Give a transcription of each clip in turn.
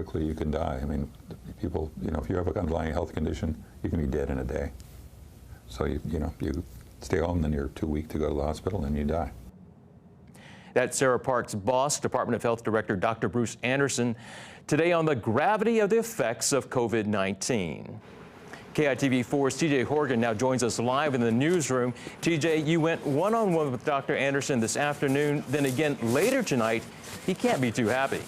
quickly you can die. I mean, people, if you have an underlying health condition, you can be dead in a day. So you stay home, then you're too weak to go to the hospital, and you die. That's Sarah Park's boss, Department of Health Director Dr. Bruce Anderson, today on the gravity of the effects of COVID-19. KITV4's TJ Horgan now joins us live in the newsroom. TJ, you went one-on-one with Dr. Anderson this afternoon, then again later tonight. He can't be too happy.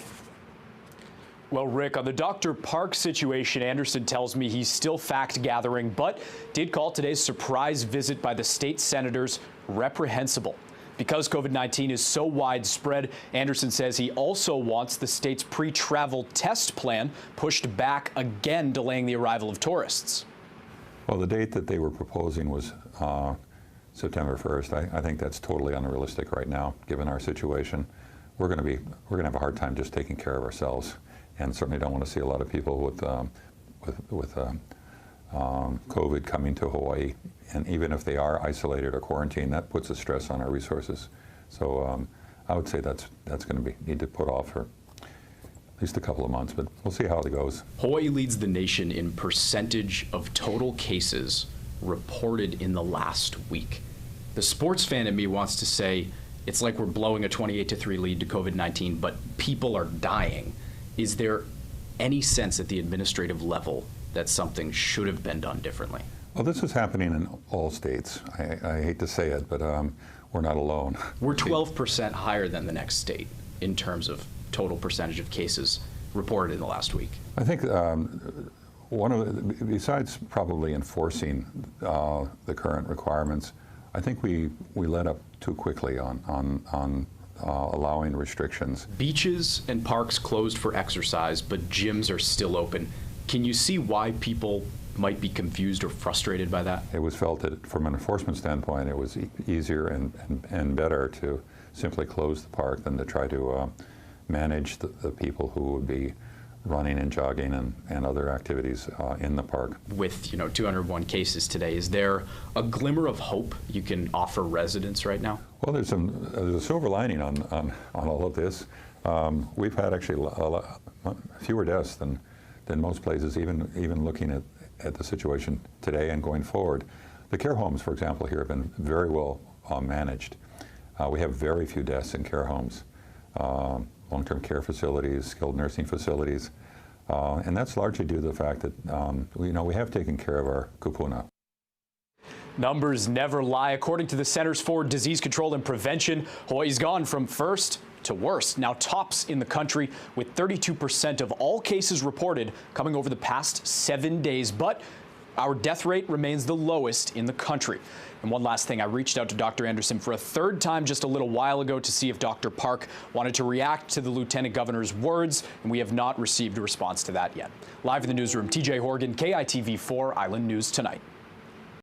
Well, Rick, on the Dr. Park situation, Anderson tells me he's still fact-gathering, but did call today's surprise visit by the state senators reprehensible. Because COVID-19 is so widespread, Anderson says he also wants the state's pre-travel test plan pushed back again, delaying the arrival of tourists. Well, the date that they were proposing was September 1st. I think that's totally unrealistic right now, given our situation. We're going to have a hard time just taking care of ourselves, and certainly don't want to see a lot of people with COVID coming to Hawaii. And even if they are isolated or quarantined, that puts a stress on our resources. So I would say that's going to need to put off for at least a couple of months, but we'll see how it goes. Hawaii leads the nation in percentage of total cases reported in the last week. The sports fan in me wants to say it's like we're blowing a 28-3 lead to COVID-19, but people are dying. Is there any sense at the administrative level that something should have been done differently? Well, this is happening in all states. I hate to say it, but we're not alone. We're 12% higher than the next state in terms of total percentage of cases reported in the last week. I think besides probably enforcing the current requirements, I think we let up too quickly on allowing restrictions. Beaches and parks closed for exercise, but gyms are still open. Can you see why people might be confused or frustrated by that? It was felt that from an enforcement standpoint, it was easier and better to simply close the park than to try to manage the people who would be running and jogging and other activities in the park. With 201 cases today, is there a glimmer of hope you can offer residents right now? Well, there's a silver lining on all of this. We've had actually fewer deaths than most places, even looking at the situation today and going forward. The care homes, for example, here have been very well managed. We have very few deaths in care homes, long-term care facilities, skilled nursing facilities, and that's largely due to the fact that we have taken care of our kupuna. Numbers never lie. According to the Centers for Disease Control and Prevention, Hawaii's gone from first to worst, now tops in the country with 32% of all cases reported coming over the past 7 days. But our death rate remains the lowest in the country. And one last thing, I reached out to Dr. Anderson for a third time just a little while ago to see if Dr. Park wanted to react to the Lieutenant Governor's words, and we have not received a response to that yet. Live in the newsroom, TJ Horgan, KITV4 Island News Tonight.